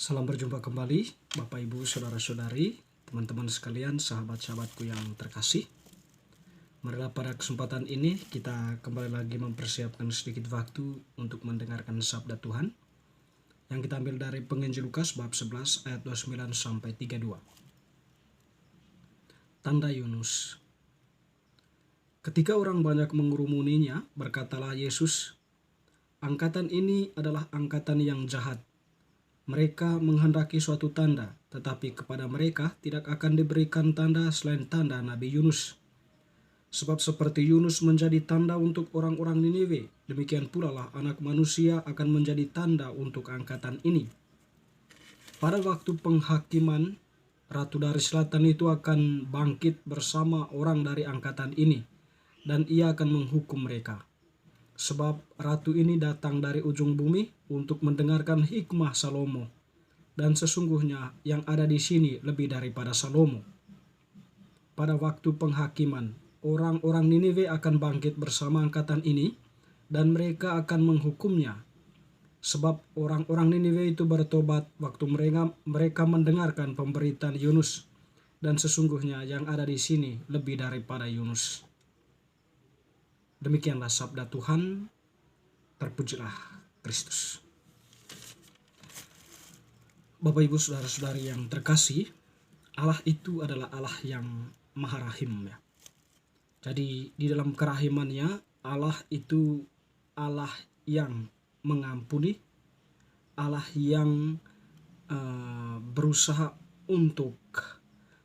Salam berjumpa kembali, Bapak Ibu, Saudara-saudari, teman-teman sekalian, sahabat-sahabatku yang terkasih. Marilah pada kesempatan ini kita kembali lagi mempersiapkan sedikit waktu untuk mendengarkan sabda Tuhan yang kita ambil dari Penginjil Lukas bab 11 ayat 29 sampai 32. Tanda Yunus. Ketika orang banyak mengerumuninya, berkatalah Yesus, "Angkatan ini adalah angkatan yang jahat. Mereka menghendaki suatu tanda, tetapi kepada mereka tidak akan diberikan tanda selain tanda Nabi Yunus. Sebab seperti Yunus menjadi tanda untuk orang-orang Niniwe, demikian pula lah Anak Manusia akan menjadi tanda untuk angkatan ini. Pada waktu penghakiman, Ratu dari Selatan itu akan bangkit bersama orang dari angkatan ini, dan ia akan menghukum mereka. Sebab ratu ini datang dari ujung bumi untuk mendengarkan hikmah Salomo, dan sesungguhnya yang ada di sini lebih daripada Salomo. Pada waktu penghakiman, orang-orang Niniwe akan bangkit bersama angkatan ini, dan mereka akan menghukumnya. Sebab orang-orang Niniwe itu bertobat waktu mereka mendengarkan pemberitaan Yunus, dan sesungguhnya yang ada di sini lebih daripada Yunus." Demikianlah sabda Tuhan, terpujilah Kristus. Bapak Ibu Saudara-saudari yang terkasih, Allah itu adalah Allah yang Maha Rahim ya. Jadi di dalam kerahimannya, Allah itu Allah yang mengampuni, Allah yang berusaha untuk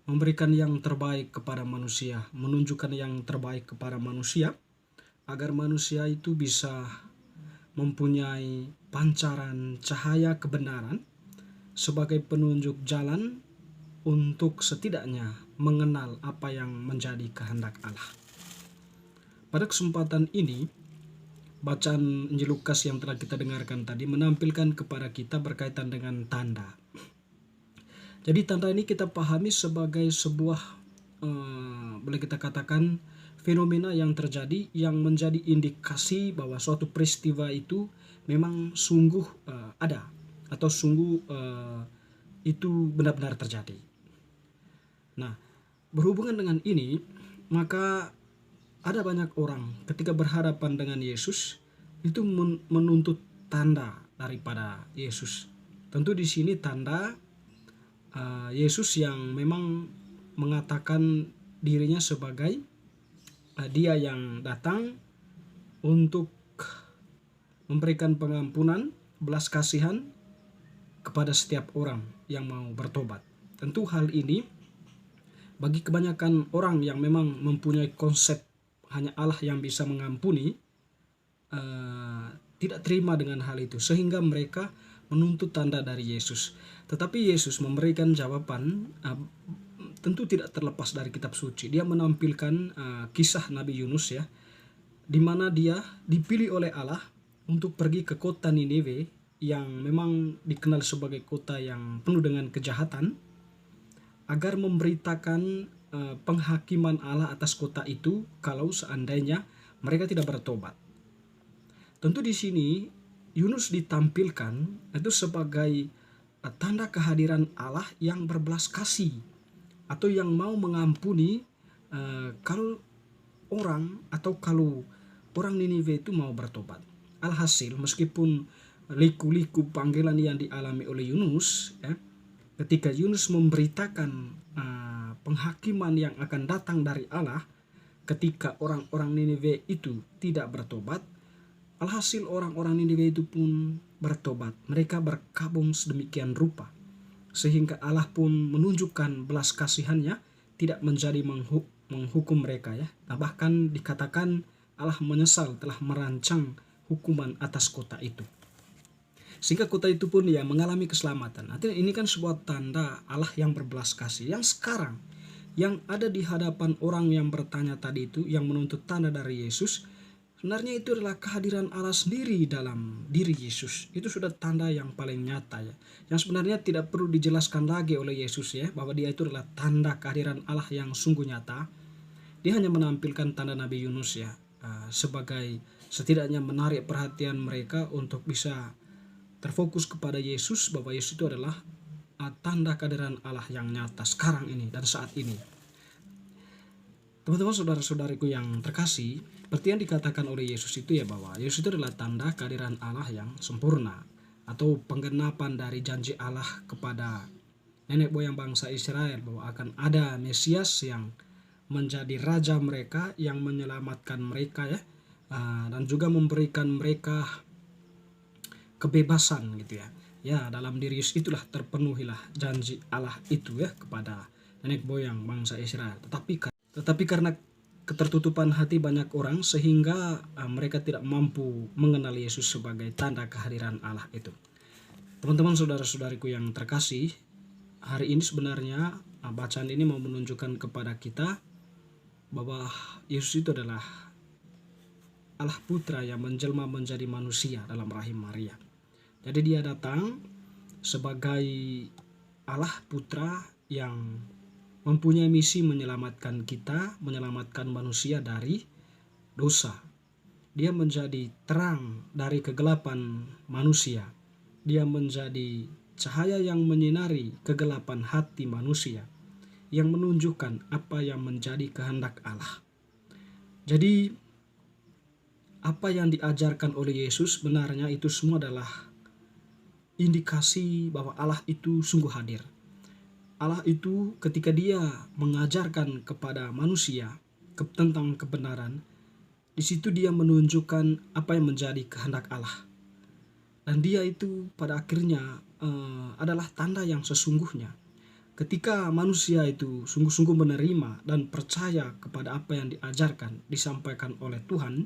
memberikan yang terbaik kepada manusia, menunjukkan yang terbaik kepada manusia, agar manusia itu bisa mempunyai pancaran cahaya kebenaran sebagai penunjuk jalan untuk setidaknya mengenal apa yang menjadi kehendak Allah. Pada kesempatan ini, bacaan Injil Lukas yang telah kita dengarkan tadi menampilkan kepada kita berkaitan dengan tanda. Jadi tanda ini kita pahami sebagai sebuah boleh kita katakan fenomena yang terjadi yang menjadi indikasi bahwa suatu peristiwa itu memang sungguh ada atau sungguh itu benar-benar terjadi. Nah, berhubungan dengan ini, maka ada banyak orang ketika berhadapan dengan Yesus itu menuntut tanda daripada Yesus. Tentu di sini tanda Yesus yang memang mengatakan dirinya sebagai Dia yang datang untuk memberikan pengampunan, belas kasihan kepada setiap orang yang mau bertobat. Tentu hal ini bagi kebanyakan orang yang memang mempunyai konsep hanya Allah yang bisa mengampuni, tidak terima dengan hal itu, sehingga mereka menuntut tanda dari Yesus. Tetapi Yesus memberikan jawaban tentu tidak terlepas dari kitab suci. Dia menampilkan kisah Nabi Yunus ya, di mana dia dipilih oleh Allah untuk pergi ke kota Niniwe yang memang dikenal sebagai kota yang penuh dengan kejahatan, agar memberitakan penghakiman Allah atas kota itu kalau seandainya mereka tidak bertobat. Tentu di sini Yunus ditampilkan itu sebagai tanda kehadiran Allah yang berbelas kasih atau yang mau mengampuni kalau orang Niniwe itu mau bertobat. Alhasil meskipun liku-liku panggilan yang dialami oleh Yunus ya, ketika Yunus memberitakan penghakiman yang akan datang dari Allah ketika orang-orang Niniwe itu tidak bertobat, alhasil orang-orang Niniwe itu pun bertobat. Mereka berkabung sedemikian rupa sehingga Allah pun menunjukkan belas kasihannya, tidak menjadi menghukum mereka ya. Nah, bahkan dikatakan Allah menyesal telah merancang hukuman atas kota itu, sehingga kota itu pun ya mengalami keselamatan. Artinya ini kan sebuah tanda Allah yang berbelas kasih, yang sekarang yang ada di hadapan orang yang bertanya tadi itu, yang menuntut tanda dari Yesus, sebenarnya itu adalah kehadiran Allah sendiri dalam diri Yesus. Itu sudah tanda yang paling nyata ya, yang sebenarnya tidak perlu dijelaskan lagi oleh Yesus ya, bahwa dia itu adalah tanda kehadiran Allah yang sungguh nyata. Dia hanya menampilkan tanda Nabi Yunus ya, sebagai setidaknya menarik perhatian mereka untuk bisa terfokus kepada Yesus, bahwa Yesus itu adalah tanda kehadiran Allah yang nyata sekarang ini dan saat ini. Teman-teman, saudara-saudariku yang terkasih, seperti yang dikatakan oleh Yesus itu ya, bahwa Yesus itu adalah tanda kehadiran Allah yang sempurna, atau penggenapan dari janji Allah kepada nenek moyang bangsa Israel bahwa akan ada Mesias yang menjadi raja mereka, yang menyelamatkan mereka ya, dan juga memberikan mereka kebebasan gitu ya. Ya, dalam diri Yesus itulah terpenuhilah janji Allah itu ya kepada nenek moyang bangsa Israel. Tetapi karena ketertutupan hati banyak orang, sehingga mereka tidak mampu mengenal Yesus sebagai tanda kehadiran Allah itu. Teman-teman, saudara-saudariku yang terkasih, hari ini sebenarnya bacaan ini mau menunjukkan kepada kita bahwa Yesus itu adalah Allah Putra yang menjelma menjadi manusia dalam rahim Maria. Jadi dia datang sebagai Allah Putra yang mempunyai misi menyelamatkan kita, menyelamatkan manusia dari dosa. Dia menjadi terang dari kegelapan manusia. Dia menjadi cahaya yang menyinari kegelapan hati manusia, yang menunjukkan apa yang menjadi kehendak Allah. Jadi apa yang diajarkan oleh Yesus sebenarnya itu semua adalah indikasi bahwa Allah itu sungguh hadir. Allah itu ketika dia mengajarkan kepada manusia tentang kebenaran, di situ dia menunjukkan apa yang menjadi kehendak Allah. Dan dia itu pada akhirnya adalah tanda yang sesungguhnya. Ketika manusia itu sungguh-sungguh menerima dan percaya kepada apa yang diajarkan, disampaikan oleh Tuhan,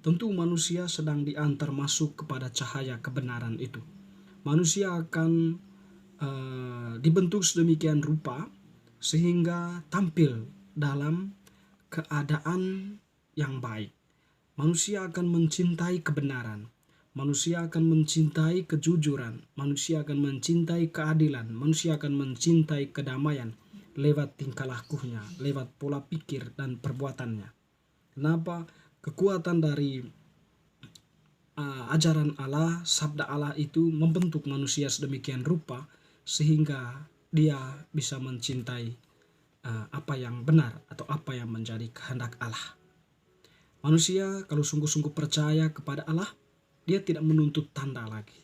tentu manusia sedang diantar masuk kepada cahaya kebenaran itu. Manusia akan dibentuk sedemikian rupa sehingga tampil dalam keadaan yang baik. Manusia akan mencintai kebenaran. Manusia akan mencintai kejujuran, manusia akan mencintai keadilan, manusia akan mencintai kedamaian lewat tingkah lakunya, lewat pola pikir dan perbuatannya. Kenapa? Kekuatan dari ajaran Allah, sabda Allah itu membentuk manusia sedemikian rupa sehingga dia bisa mencintai apa yang benar atau apa yang menjadi kehendak Allah. Manusia kalau sungguh-sungguh percaya kepada Allah, dia tidak menuntut tanda lagi.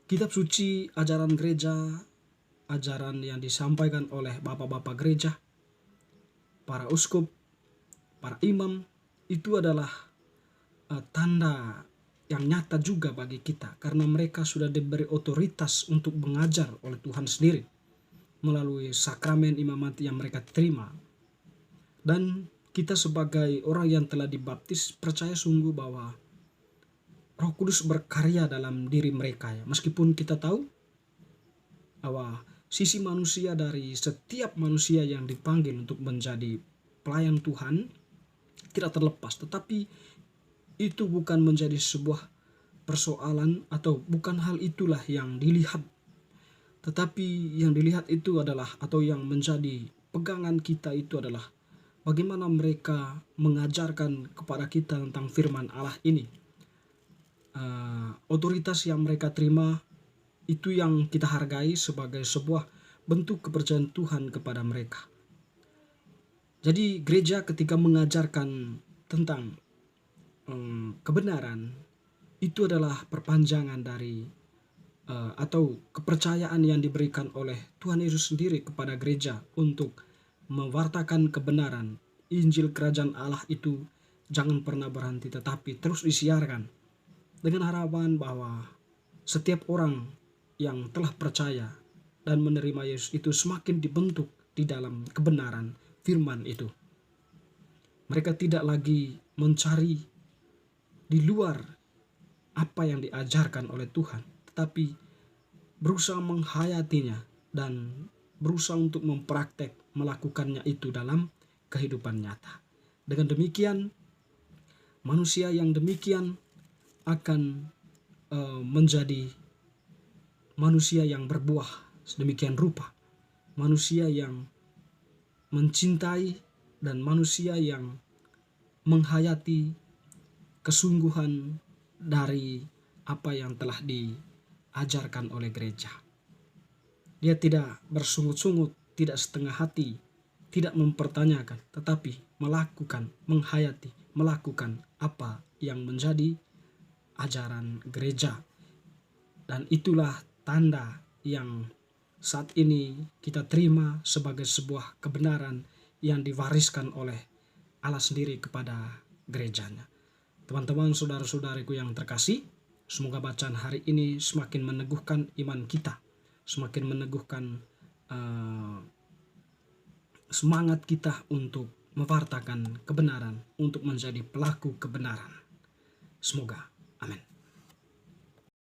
Kitab suci, ajaran gereja, ajaran yang disampaikan oleh bapak-bapak gereja, para uskup, para imam, itu adalah tanda yang nyata juga bagi kita, karena mereka sudah diberi otoritas untuk mengajar oleh Tuhan sendiri melalui sakramen imamat yang mereka terima. Dan kita sebagai orang yang telah dibaptis percaya sungguh bahwa Roh Kudus berkarya dalam diri mereka ya. Meskipun kita tahu bahwa sisi manusia dari setiap manusia yang dipanggil untuk menjadi pelayan Tuhan tidak terlepas, tetapi itu bukan menjadi sebuah persoalan atau bukan hal itulah yang dilihat. Tetapi yang dilihat itu adalah, atau yang menjadi pegangan kita itu adalah bagaimana mereka mengajarkan kepada kita tentang firman Allah ini. Otoritas yang mereka terima itu yang kita hargai sebagai sebuah bentuk kepercayaan Tuhan kepada mereka. Jadi gereja ketika mengajarkan tentang kebenaran, itu adalah perpanjangan dari atau kepercayaan yang diberikan oleh Tuhan Yesus sendiri kepada gereja untuk mewartakan kebenaran. Injil Kerajaan Allah itu jangan pernah berhenti, tetapi terus disiarkan, dengan harapan bahwa setiap orang yang telah percaya dan menerima Yesus itu semakin dibentuk di dalam kebenaran firman itu. Mereka tidak lagi mencari di luar apa yang diajarkan oleh Tuhan, tetapi berusaha menghayatinya dan berusaha untuk melakukannya itu dalam kehidupan nyata. Dengan demikian, manusia yang demikian akan menjadi manusia yang berbuah sedemikian rupa, manusia yang mencintai dan manusia yang menghayati kesungguhan dari apa yang telah diajarkan oleh gereja. Dia tidak bersungut-sungut, tidak setengah hati, tidak mempertanyakan, tetapi melakukan, menghayati, melakukan apa yang menjadi ajaran gereja. Dan itulah tanda yang saat ini kita terima sebagai sebuah kebenaran yang diwariskan oleh Allah sendiri kepada gerejanya. Teman-teman, saudara-saudariku yang terkasih, semoga bacaan hari ini semakin meneguhkan iman kita, semakin meneguhkan semangat kita untuk mewartakan kebenaran, untuk menjadi pelaku kebenaran. Semoga. Amin.